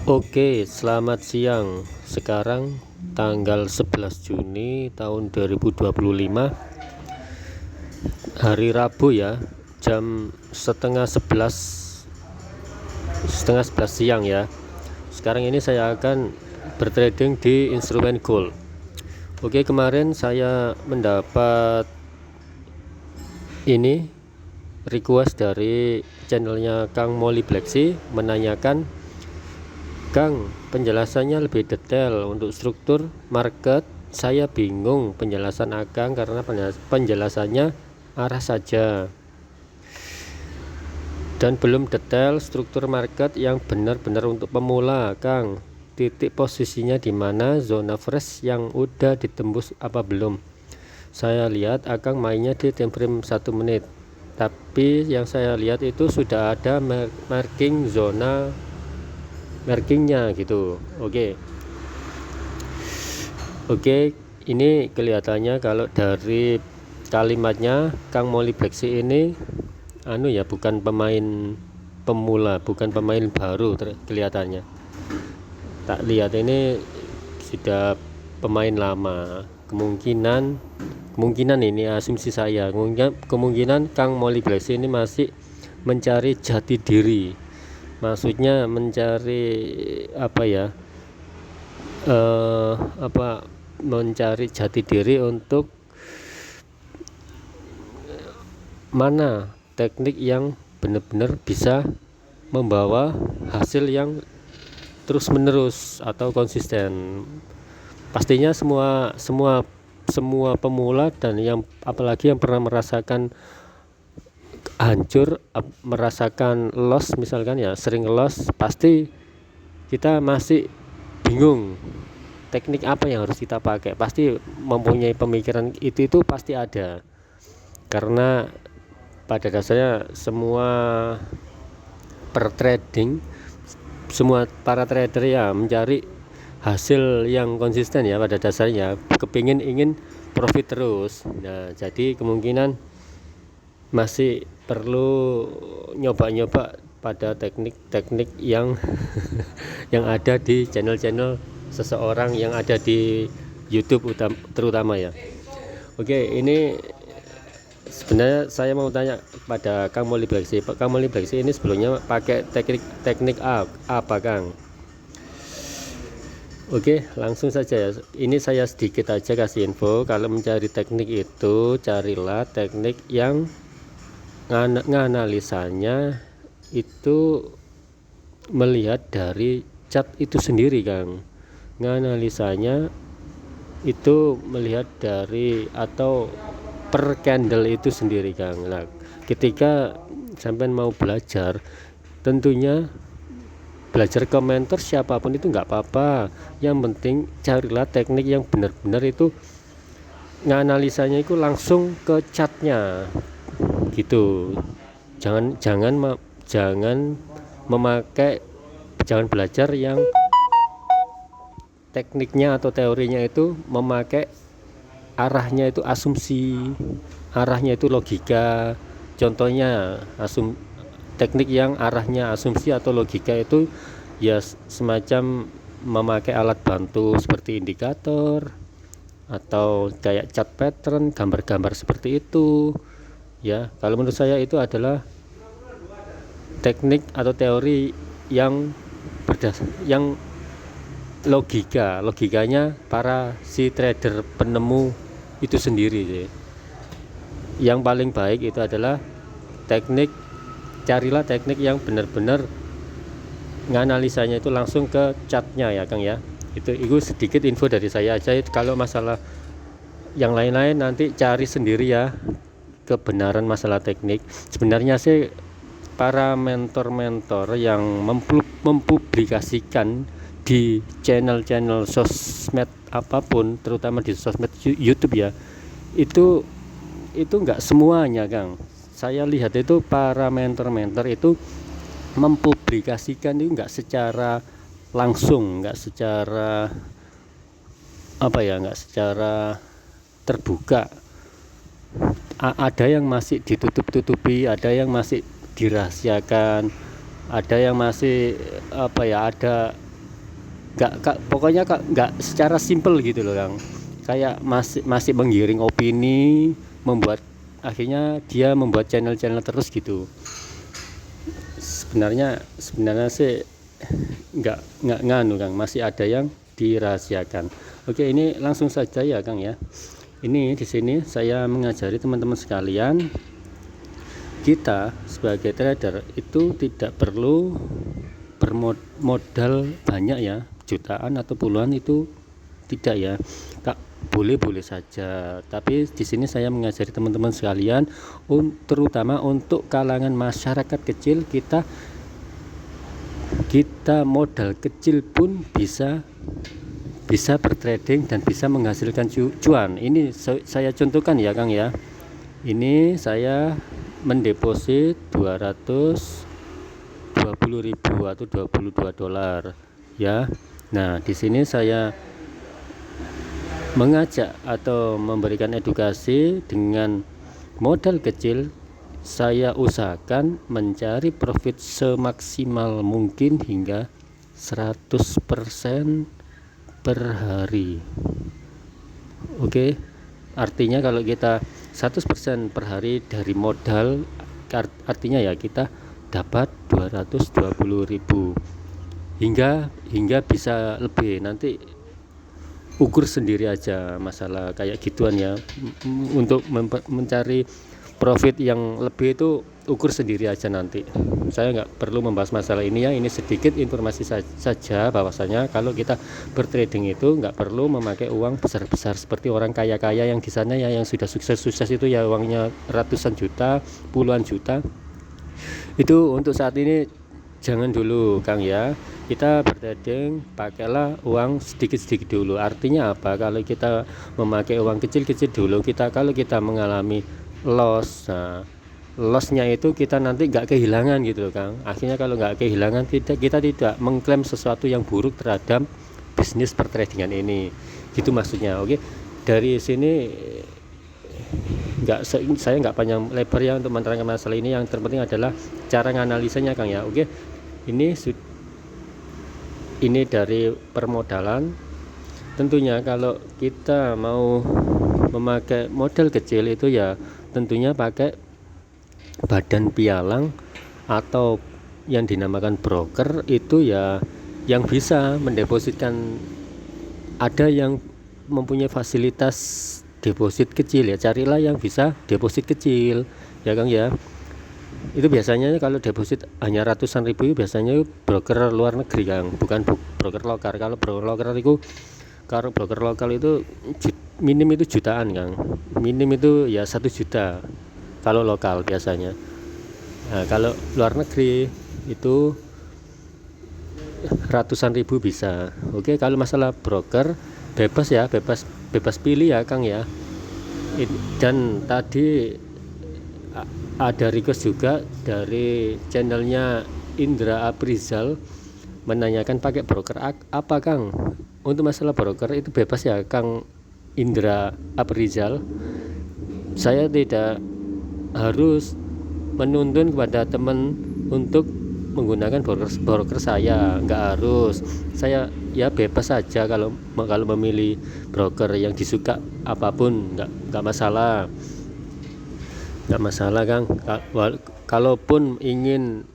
Oke, selamat siang. Sekarang tanggal 11 Juni tahun 2025, hari Rabu ya, jam setengah sebelas siang ya. Sekarang ini saya akan bertrading di instrumen gold. Oke, kemarin saya mendapat ini request dari channelnya Kang Molly Blacksea menanyakan, Kang, penjelasannya lebih detail untuk struktur market. Saya bingung penjelasan Akang karena penjelasannya arah saja dan belum detail struktur market yang benar-benar untuk pemula. Kang, titik posisinya di mana, zona fresh yang udah ditembus apa belum? Saya lihat Akang mainnya di time frame 1 menit, tapi yang saya lihat itu sudah ada marking zona markingnya gitu. Oke, ini kelihatannya kalau dari kalimatnya Kang Molly Blacksea ini bukan pemain pemula, bukan pemain baru kelihatannya. Tak lihat ini sudah pemain lama. Kemungkinan ini asumsi saya, kemungkinan Kang Molly Blacksea ini masih mencari jati diri. Maksudnya mencari mencari jati diri untuk mana teknik yang benar-benar bisa membawa hasil yang terus menerus atau konsisten. Pastinya semua pemula dan yang apalagi yang pernah merasakan hancur, merasakan loss misalkan ya, sering loss, pasti kita masih bingung teknik apa yang harus kita pakai. Pasti mempunyai pemikiran itu pasti ada, karena pada dasarnya semua para trader ya mencari hasil yang konsisten ya, pada dasarnya ingin profit terus. Nah, jadi kemungkinan masih perlu nyoba-nyoba pada teknik-teknik yang yang ada di channel-channel seseorang yang ada di YouTube terutama ya. Oke, ini sebenarnya saya mau tanya pada Kang Molly Blacksea. Kang Molly Blacksea ini sebelumnya pakai teknik apa, Kang? Oke, langsung saja ya. Ini saya sedikit aja kasih info. Kalau mencari teknik itu, carilah teknik yang nganalisanya itu melihat dari chart itu sendiri, Kang. Nganalisanya itu melihat dari atau per candle itu sendiri, Kang. Nah, ketika sampai mau belajar, tentunya belajar komentar siapapun itu nggak apa-apa. Yang penting carilah teknik yang benar-benar itu nganalisanya itu langsung ke chartnya gitu. Jangan belajar yang tekniknya atau teorinya itu memakai arahnya itu asumsi, arahnya itu logika. Contohnya teknik yang arahnya asumsi atau logika itu ya semacam memakai alat bantu seperti indikator atau kayak chart pattern, gambar-gambar seperti itu ya. Kalau menurut saya itu adalah teknik atau teori yang logikanya para si trader penemu itu sendiri sih. Yang paling baik itu adalah carilah teknik yang benar-benar nganalisanya itu langsung ke chartnya ya, Kang ya. Itu sedikit info dari saya aja. Kalau masalah yang lain-lain nanti cari sendiri ya, kebenaran masalah teknik. Sebenarnya sih para mentor-mentor yang mempublikasikan di channel-channel sosmed apapun, terutama di sosmed YouTube ya, itu enggak semuanya, Kang. Saya lihat itu para mentor-mentor itu mempublikasikan itu enggak secara langsung, enggak secara terbuka. Ada yang masih ditutup-tutupi, ada yang masih dirahasiakan, ada yang masih ada pokoknya nggak secara simple gitu loh Kang, kayak masih menggiring opini, membuat akhirnya dia membuat channel-channel terus gitu. Sebenarnya sih nggak nganu Kang, masih ada yang dirahasiakan. Oke, ini langsung saja ya Kang ya. Ini di sini saya mengajari teman-teman sekalian, kita sebagai trader itu tidak perlu bermodal banyak ya, jutaan atau puluhan itu tidak ya. Boleh saja, tapi di sini saya mengajari teman-teman sekalian terutama untuk kalangan masyarakat kecil, kita modal kecil pun bisa bertrading dan bisa menghasilkan cuan. Ini saya contohkan ya Kang ya. Ini saya mendeposit 220.000 atau $22 ya. Nah, di sini saya mengajak atau memberikan edukasi dengan modal kecil. Saya usahakan mencari profit semaksimal mungkin hingga 100% per hari. Oke, artinya kalau kita 100% per hari dari modal, artinya ya kita dapat 220.000 hingga bisa lebih. Nanti ukur sendiri aja masalah kayak gituan ya. Untuk mencari profit yang lebih itu ukur sendiri aja nanti. Saya nggak perlu membahas masalah ini ya. Ini sedikit informasi saja bahwasanya kalau kita bertrading itu nggak perlu memakai uang besar-besar seperti orang kaya-kaya yang di sana ya, yang sudah sukses itu ya uangnya ratusan juta, puluhan juta. Itu untuk saat ini jangan dulu Kang ya. Kita bertrading pakailah uang sedikit-sedikit dulu. Artinya apa? Kalau kita memakai uang kecil-kecil dulu, kalau kita mengalami loss, nah lossnya itu kita nanti nggak kehilangan gitu loh Kang. Akhirnya kalau nggak kehilangan, kita tidak mengklaim sesuatu yang buruk terhadap bisnis pertradingan ini, gitu maksudnya. Oke, dari sini saya nggak panjang lebar ya untuk menerangkan masalah ini. Yang terpenting adalah cara menganalisanya Kang ya. Oke, ini dari permodalan. Tentunya kalau kita mau memakai modal kecil itu ya tentunya pakai badan pialang atau yang dinamakan broker, itu ya yang bisa mendepositkan. Ada yang mempunyai fasilitas deposit kecil ya, carilah yang bisa deposit kecil ya Kang ya. Itu biasanya kalau deposit hanya ratusan ribu, biasanya broker luar negeri Kang, bukan broker lokal. Kalau broker lokal itu minim itu jutaan Kang, minim itu ya 1 juta kalau lokal biasanya. Nah, kalau luar negeri itu ratusan ribu bisa. Oke, kalau masalah broker bebas ya, bebas pilih ya Kang ya. Dan tadi ada request juga dari channelnya Indra Aprizal menanyakan pakai broker apa Kang. Untuk masalah broker itu bebas ya Kang Indra Aprizal. Saya tidak harus menuntun kepada teman untuk menggunakan broker saya, nggak harus. Saya ya bebas saja kalau memilih broker yang disuka apapun, nggak masalah Kang. Kalaupun ingin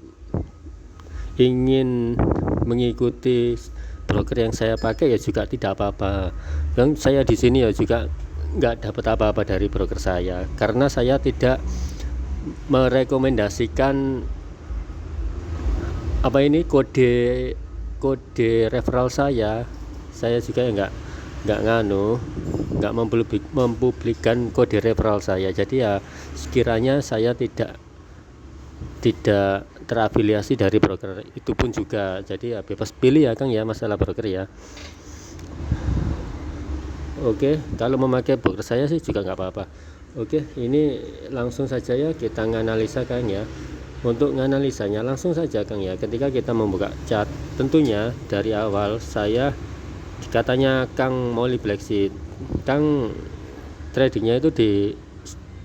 mengikuti broker yang saya pakai ya juga tidak apa-apa. Dan saya di sini ya juga nggak dapat apa-apa dari broker saya, karena saya tidak merekomendasikan kode referral saya juga nggak mempublikkan kode referral saya. Jadi ya sekiranya saya tidak terafiliasi dari broker itu pun juga. Jadi ya bebas pilih ya Kang ya masalah broker ya. Oke, kalau memakai broker saya sih juga nggak apa-apa. Oke, ini langsung saja ya kita nganalisa Kang ya. Untuk nganalisanya langsung saja Kang ya. Ketika kita membuka chart, tentunya dari awal saya katanya Kang Molly Black Sheep, Kang tradingnya itu di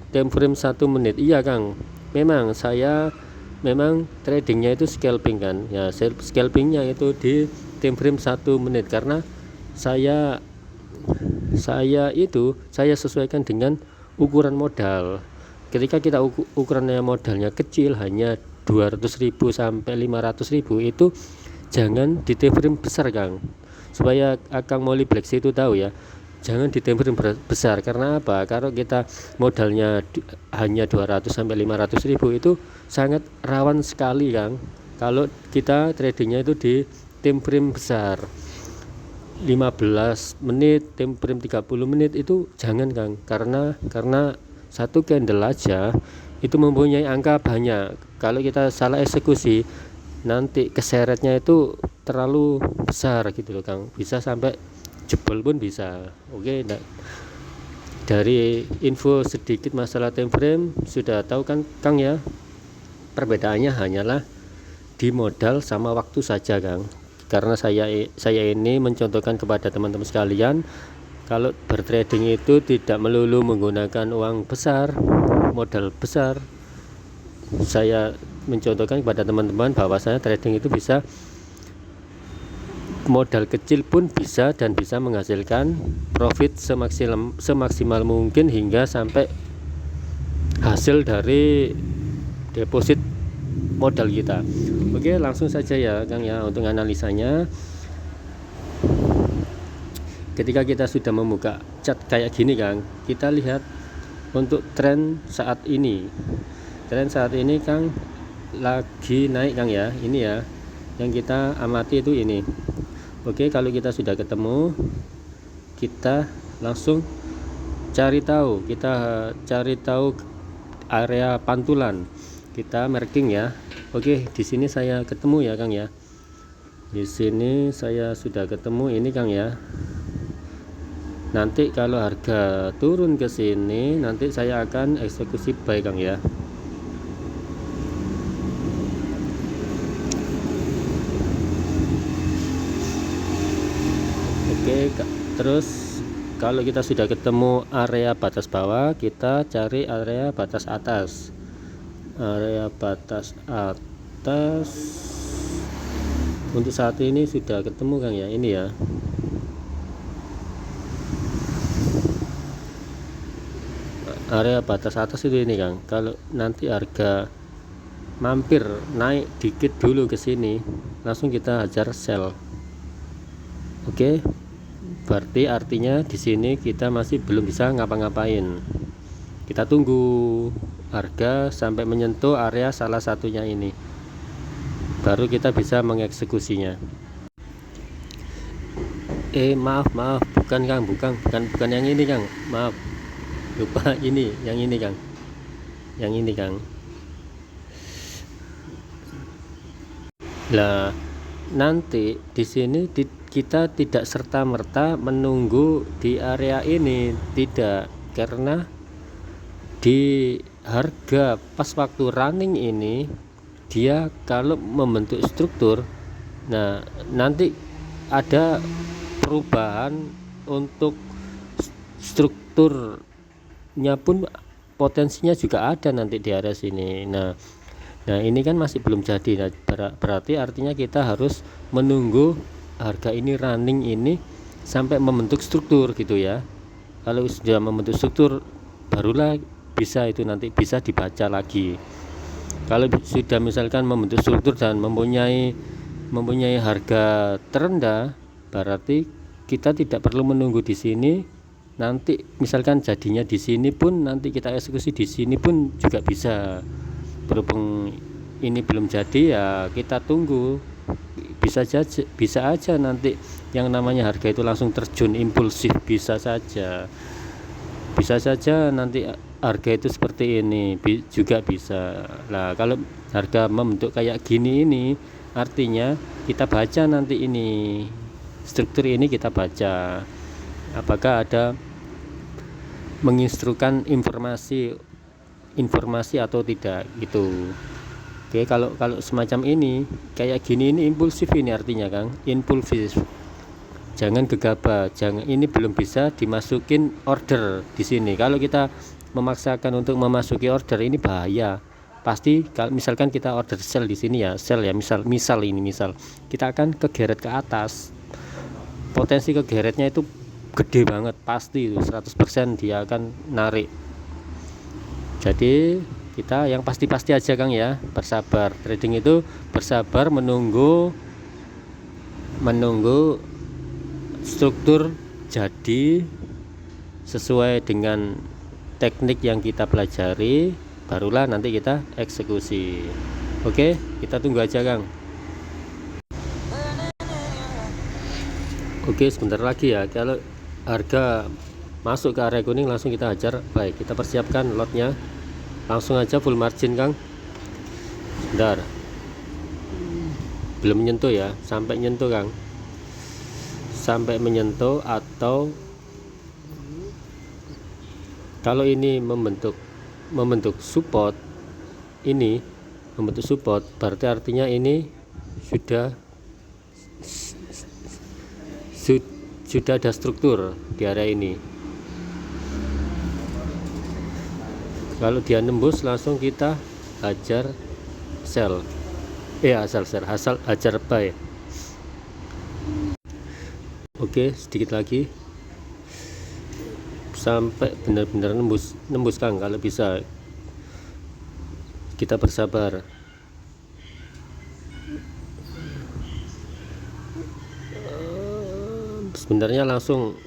time frame 1 menit. Iya Kang, memang saya tradingnya itu scalping kan ya. Scalpingnya itu di time frame 1 menit, karena saya sesuaikan dengan ukuran modal. Ketika kita ukurannya modalnya kecil, hanya 200.000 sampai 500.000, itu jangan di time frame besar, Kang. Supaya Akang Molly Black itu tahu ya, jangan di time frame besar. Karena apa? Kalau kita modalnya hanya 200 sampai 500.000, itu sangat rawan sekali, Kang, kalau kita tradingnya itu di time frame besar. 15 menit, time frame 30 menit itu jangan, Kang, karena satu candle aja itu mempunyai angka banyak. Kalau kita salah eksekusi, nanti keseretnya itu terlalu besar gitu loh, Kang, bisa sampai jebol pun bisa. Oke, dari info sedikit masalah time frame sudah tahu kan, Kang ya, perbedaannya hanyalah di modal sama waktu saja, Kang. Karena saya ini mencontohkan kepada teman-teman sekalian, kalau bertrading itu tidak melulu menggunakan uang besar, modal besar. Saya mencontohkan kepada teman-teman bahwasanya trading itu bisa modal kecil pun bisa, dan bisa menghasilkan profit semaksimal mungkin hingga sampai hasil dari deposit modal kita. Oke, langsung saja ya, Kang ya, untuk analisanya. Ketika kita sudah membuka chart kayak gini, Kang, kita lihat untuk tren saat ini. Tren saat ini, Kang, lagi naik, Kang ya. Ini ya yang kita amati itu ini. Oke, kalau kita sudah ketemu, kita langsung cari tahu area pantulan. Kita marking ya. Oke, di sini saya ketemu ya, Kang ya. Di sini saya sudah ketemu ini, Kang ya. Nanti kalau harga turun ke sini, nanti saya akan eksekusi buy, Kang ya. Oke, terus kalau kita sudah ketemu area batas bawah, kita cari area batas atas. Area batas atas untuk saat ini sudah ketemu, Kang ya. Ini ya. Area batas atas itu ini, Kang. Kalau nanti harga mampir naik dikit dulu ke sini, langsung kita hajar sell. Oke, berarti artinya di sini kita masih belum bisa ngapa-ngapain. Kita tunggu harga sampai menyentuh area salah satunya ini, baru kita bisa mengeksekusinya. Maaf, bukan, Kang, bukan yang ini, Kang. Maaf, lupa, ini yang ini, Kang. Yang ini, Kang. Lah, nanti di sini kita tidak serta-merta menunggu di area ini, tidak, karena di harga pas waktu running ini dia kalau membentuk struktur, nah nanti ada perubahan untuk strukturnya pun potensinya juga ada nanti di area sini. Nah ini kan masih belum jadi. Nah, berarti artinya kita harus menunggu harga ini running ini sampai membentuk struktur gitu ya. Kalau sudah membentuk struktur, barulah bisa itu nanti bisa dibaca lagi. Kalau sudah misalkan membentuk struktur dan mempunyai harga terendah, berarti kita tidak perlu menunggu di sini. Nanti misalkan jadinya di sini pun, nanti kita eksekusi di sini pun juga bisa. Berhubung ini belum jadi ya kita tunggu. Bisa aja nanti yang namanya harga itu langsung terjun impulsif, bisa saja nanti harga itu seperti ini juga bisa. Nah, kalau harga membentuk kayak gini ini, artinya kita baca nanti ini struktur ini, kita baca apakah ada menginstrukan informasi atau tidak gitu. Oke, kalau semacam ini kayak gini, ini impulsif, ini artinya, Kang, impulsif. Jangan gegabah, ini belum bisa dimasukin order di sini. Kalau kita memaksakan untuk memasuki order, ini bahaya. pasti kalau misalkan kita order sell di sini ya, sell ya, misal kita akan kegeret ke atas, potensi kegeretnya itu gede banget, pasti itu 100% dia akan narik. Jadi kita yang pasti-pasti aja Kang ya, bersabar. Trading itu bersabar menunggu struktur jadi sesuai dengan teknik yang kita pelajari, barulah nanti kita eksekusi. Oke, kita tunggu aja Kang. Oke, sebentar lagi ya. Kalau harga masuk ke area kuning langsung kita hajar. Baik, kita persiapkan lotnya, langsung aja full margin Kang. Bentar, belum menyentuh ya, sampai menyentuh Kang, sampai menyentuh. Atau kalau ini membentuk support, ini membentuk support, berarti artinya ini sudah ada struktur di area ini. Kalau dia nembus langsung kita hajar sell, hajar buy. Oke, sedikit lagi sampai benar-benar nembus Kang. Kalau bisa kita bersabar. Sebenarnya langsung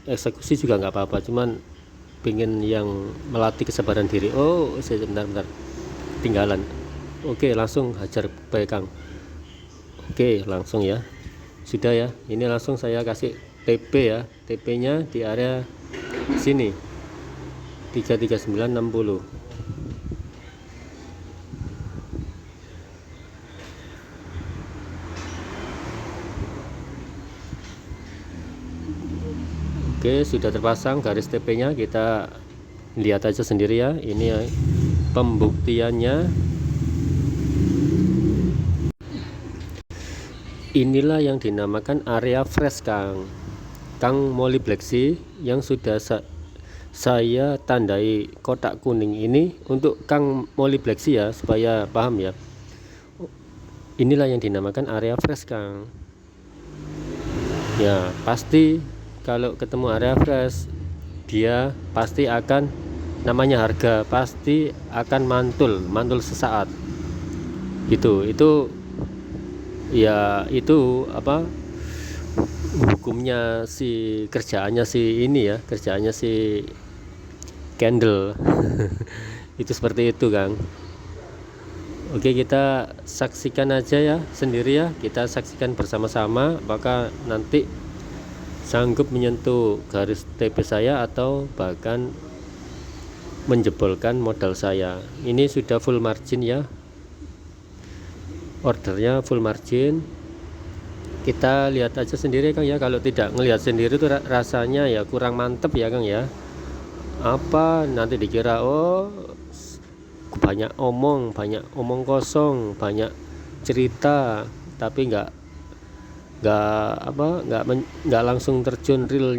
eksekusi juga nggak apa-apa, cuman pengen yang melatih kesabaran diri. Oh, bentar tinggalan. Oke, langsung hajar buy Kang. Oke, langsung ya, sudah ya. Ini langsung saya kasih TP ya, TP nya di area sini 33960. Oke, sudah terpasang garis TP nya, kita lihat aja sendiri ya. Ini ya, pembuktiannya. Inilah yang dinamakan area fresh Kang Molly Black Sea, yang sudah saya tandai kotak kuning ini untuk Kang Molly Black Sea ya, supaya paham ya. Inilah yang dinamakan area fresh Kang ya. Pasti kalau ketemu area fresh, dia pasti akan, namanya harga pasti akan mantul sesaat gitu. Itu ya, itu apa, hukumnya kerjaannya si candle itu seperti itu Kang. Oke, kita saksikan aja ya sendiri ya, kita saksikan bersama-sama apakah nanti sanggup menyentuh garis TP saya atau bahkan menjebolkan modal saya. Ini sudah full margin ya, ordernya full margin. Kita lihat aja sendiri Kang ya. Kalau tidak ngelihat sendiri itu rasanya ya kurang mantep ya Kang ya. Apa nanti dikira oh banyak omong kosong, banyak cerita, tapi nggak langsung terjun real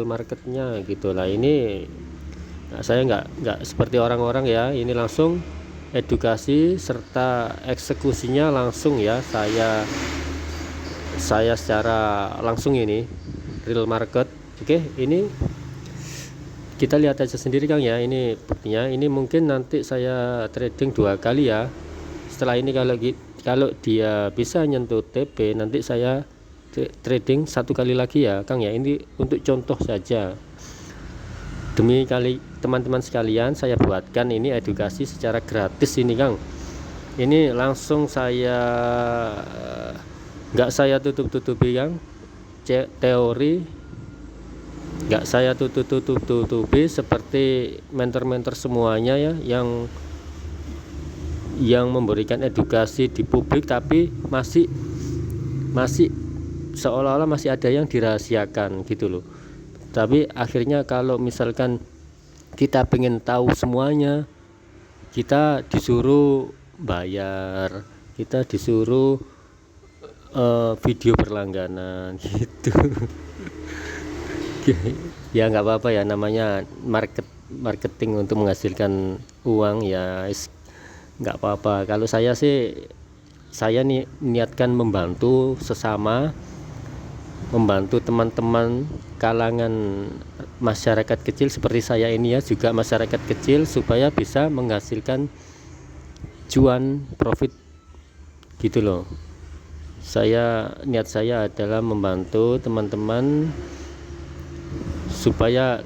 marketnya gitulah. Ini saya nggak seperti orang-orang ya, ini langsung edukasi serta eksekusinya langsung ya, saya secara langsung ini real market. Oke, ini kita lihat aja sendiri Kang ya, ini buktinya. Ini mungkin nanti saya trading 2 kali ya. Setelah ini kalau dia bisa nyentuh TP, nanti saya trading 1 kali lagi ya Kang ya. Ini untuk contoh saja, demi teman-teman sekalian saya buatkan ini edukasi secara gratis ini Kang. Ini langsung nggak saya tutup-tutupi Kang, teori nggak saya tutup-tutupi seperti mentor-mentor semuanya ya, yang memberikan edukasi di publik, tapi masih seolah-olah masih ada yang dirahasiakan gitu loh. Tapi akhirnya kalau misalkan kita pengen tahu semuanya, kita disuruh bayar, kita disuruh video berlangganan gitu. Ya nggak apa-apa ya, namanya marketing untuk menghasilkan uang ya, nggak apa-apa. Kalau saya sih, saya niatkan membantu sesama, membantu teman-teman kalangan masyarakat kecil seperti saya ini ya, juga masyarakat kecil, supaya bisa menghasilkan cuan profit gitu loh. Niat saya adalah membantu teman-teman supaya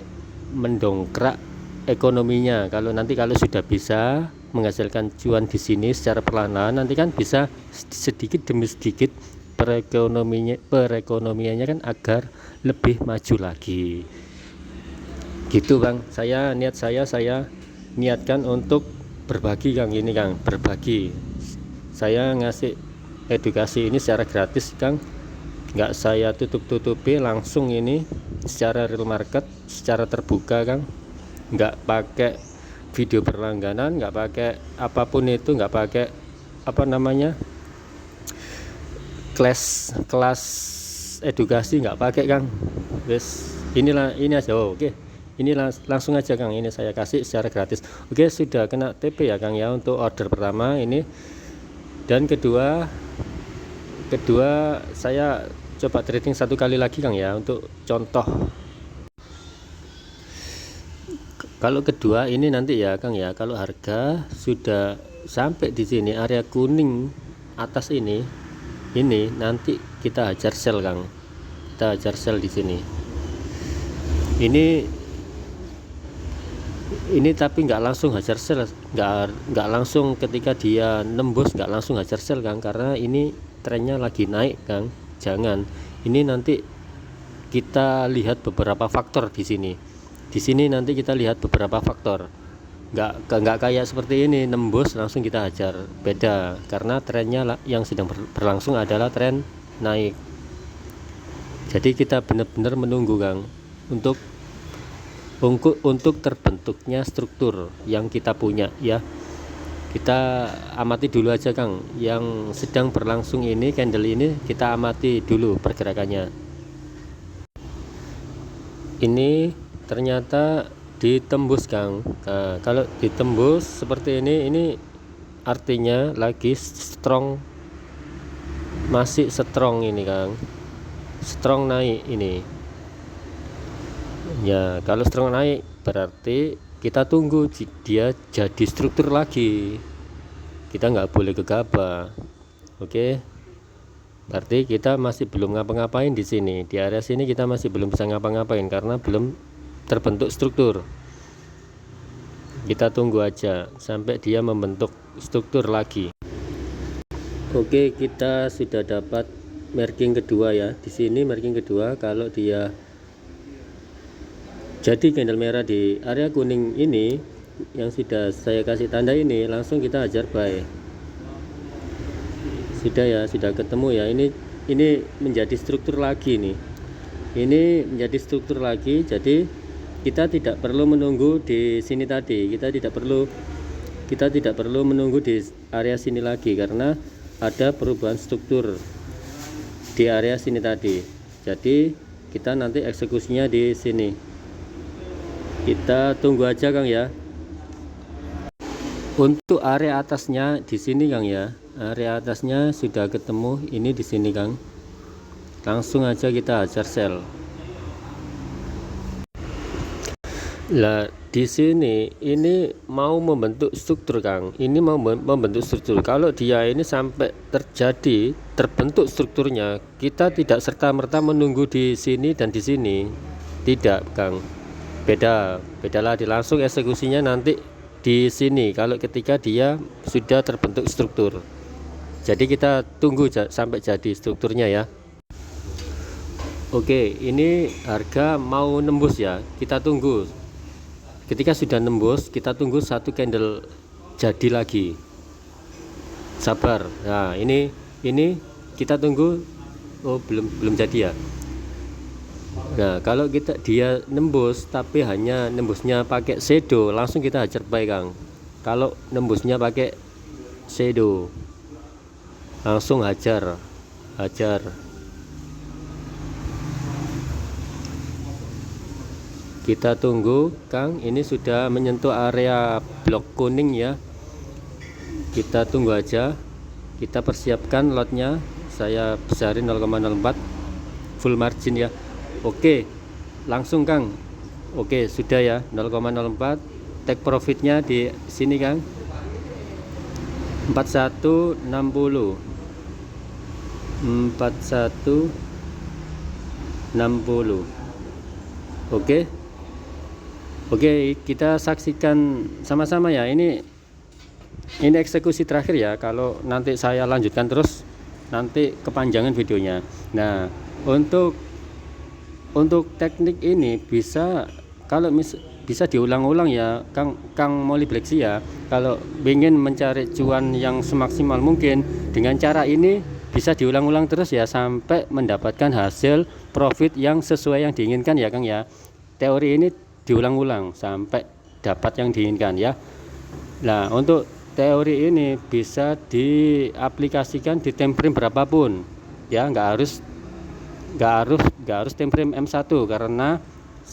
mendongkrak ekonominya. Kalau sudah bisa menghasilkan cuan di sini secara perlahan, nanti kan bisa sedikit demi sedikit perekonomiannya kan agar lebih maju lagi. Gitu Kang. Niat saya niatkan untuk berbagi Kang, ini Kang, berbagi. Saya ngasih edukasi ini secara gratis Kang, nggak saya tutup-tutupi, langsung ini secara real market, secara terbuka Kang, nggak pakai video berlangganan, nggak pakai apapun itu, nggak pakai kelas edukasi, nggak pakai Kang. Ini aja. Oke. Ini langsung aja Kang, ini saya kasih secara gratis. Oke, sudah kena TP ya Kang ya untuk order pertama ini. Dan kedua saya coba trading satu kali lagi Kang ya, untuk contoh. Kalau kedua ini nanti ya Kang ya, kalau harga sudah sampai di sini area kuning atas ini nanti kita hajar sell Kang. Kita hajar sell di sini. Ini tapi nggak langsung hajar sell, nggak langsung ketika dia nembus, nggak langsung hajar sell Kang, karena ini trennya lagi naik Kang. Jangan. Ini nanti kita lihat beberapa faktor di sini. Di sini nanti kita lihat beberapa faktor. Nggak kayak seperti ini nembus langsung kita hajar. Beda, karena trennya yang sedang berlangsung adalah tren naik. Jadi kita benar-benar menunggu Kang untuk terbentuknya struktur yang kita punya ya. Kita amati dulu aja Kang, yang sedang berlangsung ini, candle ini kita amati dulu pergerakannya. Ini ternyata ditembus Kang. Nah, kalau ditembus seperti ini artinya lagi strong, masih strong ini Kang, strong naik ini ya. Kalau strong naik berarti kita tunggu dia jadi struktur lagi, kita nggak boleh gegabah. Oke, berarti kita masih belum ngapa-ngapain di sini, di area sini kita masih belum bisa ngapa-ngapain karena belum terbentuk struktur. Kita tunggu aja sampai dia membentuk struktur lagi. Oke, kita sudah dapat marking kedua ya. Di sini marking kedua, kalau dia jadi candle merah di area kuning ini yang sudah saya kasih tanda ini, langsung kita hajar buy. Sudah ya, sudah ketemu ya. Ini menjadi struktur lagi nih. Ini menjadi struktur lagi. Jadi kita tidak perlu menunggu di sini tadi. Kita tidak perlu menunggu di area sini lagi karena ada perubahan struktur di area sini tadi. Jadi kita nanti eksekusinya di sini. Kita tunggu aja Kang ya. Untuk area atasnya di sini Kang ya. Area atasnya sudah ketemu ini di sini Kang. Langsung aja kita hajar sell. Lah di sini ini mau membentuk struktur Kang. Ini mau membentuk struktur. Kalau dia ini sampai terbentuk strukturnya, kita tidak serta-merta menunggu di sini dan di sini. Tidak Kang. Bedalah, langsung eksekusinya nanti di sini kalau ketika dia sudah terbentuk struktur. Jadi kita tunggu sampai jadi strukturnya ya. Oke, ini harga mau nembus ya. Kita tunggu. Ketika sudah nembus, kita tunggu satu candle jadi lagi. Sabar. Nah, ini kita tunggu. Oh, belum jadi ya. Nah, kalau dia nembus tapi hanya nembusnya pakai shadow, langsung kita hajar buy Kang. Kalau nembusnya pakai shadow, langsung hajar. Kita tunggu Kang, ini sudah menyentuh area blok kuning ya. kita tunggu aja, kita persiapkan lotnya. Saya besarin 0,04 full margin ya. Oke, langsung Kang. Oke, sudah ya, 0,04. Take profitnya di sini Kang, 4160. 4160. Oke, kita saksikan sama-sama ya. Ini eksekusi terakhir ya. Kalau nanti saya lanjutkan terus, nanti kepanjangan videonya. Nah, untuk teknik ini bisa, kalau bisa diulang-ulang ya Kang Molly Blacksea ya. Kalau ingin mencari cuan yang semaksimal mungkin, dengan cara ini bisa diulang-ulang terus ya, sampai mendapatkan hasil profit yang sesuai yang diinginkan ya Kang ya. Teori ini diulang-ulang sampai dapat yang diinginkan ya. Nah, untuk teori ini bisa diaplikasikan di time frame berapapun ya, nggak harus time frame M1, karena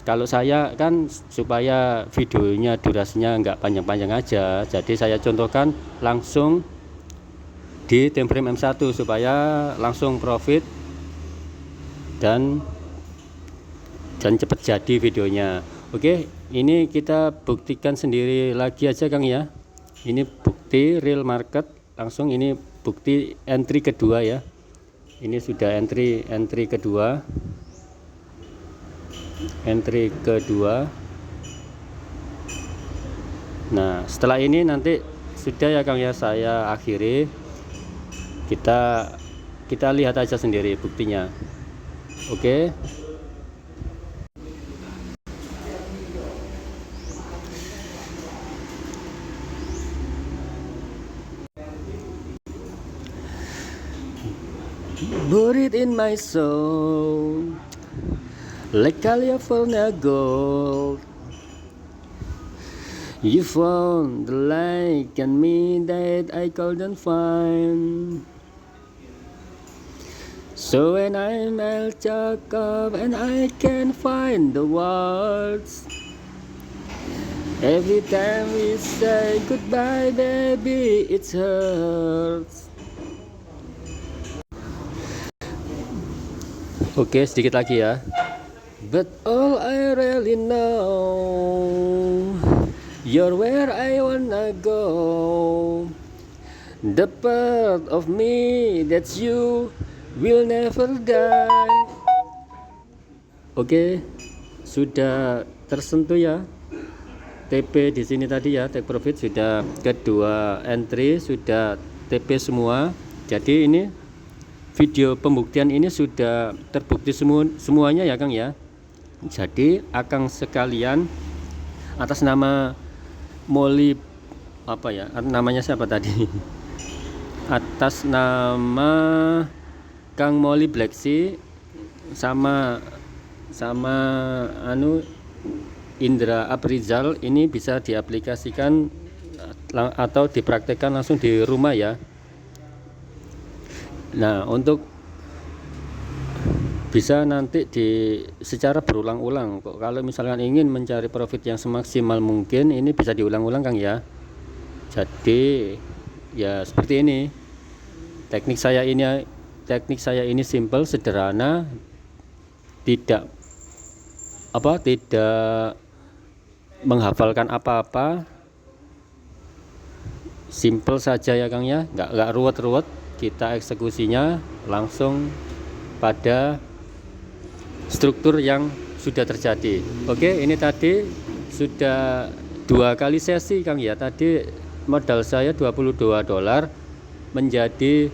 kalau saya kan supaya videonya durasinya nggak panjang-panjang aja, jadi saya contohkan langsung di time frame M1 supaya langsung profit dan cepat jadi videonya. Oke, ini kita buktikan sendiri lagi aja Kang ya. Ini bukti real market langsung, ini bukti entry kedua ya. Ini sudah entry kedua. Nah, setelah ini nanti sudah ya Kang ya, saya akhiri. Kita lihat aja sendiri buktinya. Oke. Buried in my soul, like California gold. You found the light in me that I couldn't find. So when I'm all choked up and I can't find the words, every time we say goodbye, baby, it hurts. Oke, sedikit lagi ya. But all I really know, you're where I wanna go. The part of me that's you will never die. Oke, sudah tersentuh ya. TP di sini tadi ya, take profit sudah kedua entry, sudah TP semua. Jadi ini video pembuktian ini sudah terbukti semuanya ya Kang ya. Jadi Akang sekalian, atas nama Molly, apa ya namanya, siapa tadi? Atas nama Kang Molly Blacksea sama Indra Aprizal, ini bisa diaplikasikan atau dipraktekkan langsung di rumah ya. Nah, untuk bisa nanti secara berulang-ulang. Kok kalau misalkan ingin mencari profit yang semaksimal mungkin, ini bisa diulang-ulang Kang ya. Jadi ya seperti ini. Teknik saya ini simple, sederhana, tidak menghafalkan apa-apa, simple saja ya Kang ya, nggak ruwet-ruwet. Kita eksekusinya langsung pada struktur yang sudah terjadi. Oke, ini tadi sudah 2 kali sesi Kang ya. Tadi modal saya $22 menjadi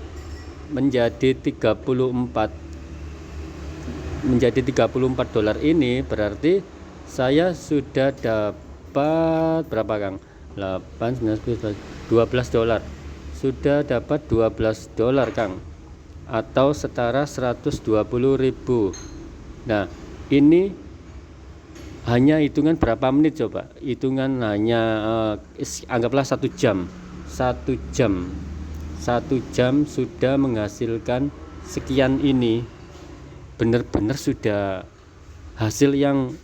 34 dolar. Ini berarti saya sudah dapat berapa Kang? 8, 9, 10, 12 dolar. Sudah dapat $12 Kang, atau setara 120.000. Nah, ini hanya hitungan berapa menit coba? Hitungan hanya anggaplah 1 jam. 1 jam sudah menghasilkan sekian ini. Benar-benar sudah hasil yang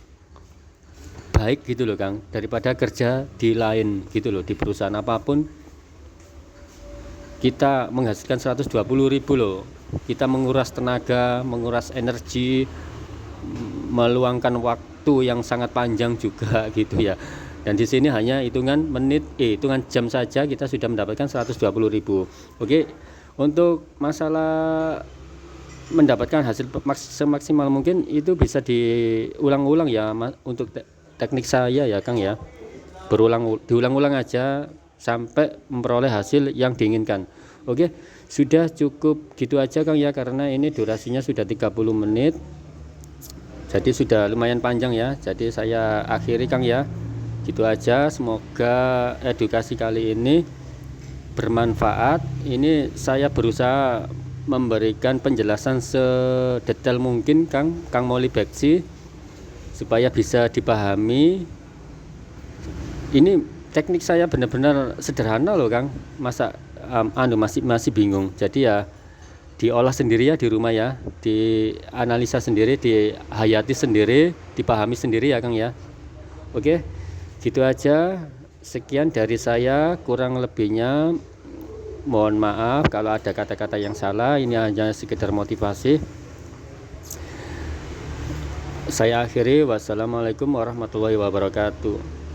baik gitu loh Kang, daripada kerja di lain gitu loh, di perusahaan apapun. kita menghasilkan 120.000 loh. Kita menguras tenaga, menguras energi, meluangkan waktu yang sangat panjang juga gitu ya. Dan di sini hanya hitungan menit, hitungan jam saja kita sudah mendapatkan 120.000. Oke, untuk masalah mendapatkan hasil semaksimal mungkin itu bisa diulang-ulang ya untuk teknik saya ya Kang ya. Diulang-ulang aja sampai memperoleh hasil yang diinginkan. Oke, sudah cukup gitu aja Kang ya, karena ini durasinya sudah 30 menit. Jadi sudah lumayan panjang ya. Jadi saya akhiri Kang ya. Gitu aja, semoga edukasi kali ini bermanfaat. Ini saya berusaha memberikan penjelasan sedetail mungkin Kang Moli Beksi supaya bisa dipahami. Ini teknik saya benar-benar sederhana loh Kang, masa masih bingung. Jadi ya diolah sendiri ya di rumah ya, dianalisa sendiri, dihayati sendiri, dipahami sendiri ya Kang ya. Oke, gitu aja. Sekian dari saya, kurang lebihnya mohon maaf kalau ada kata-kata yang salah. Ini hanya sekedar motivasi. Saya akhiri, wassalamualaikum warahmatullahi wabarakatuh.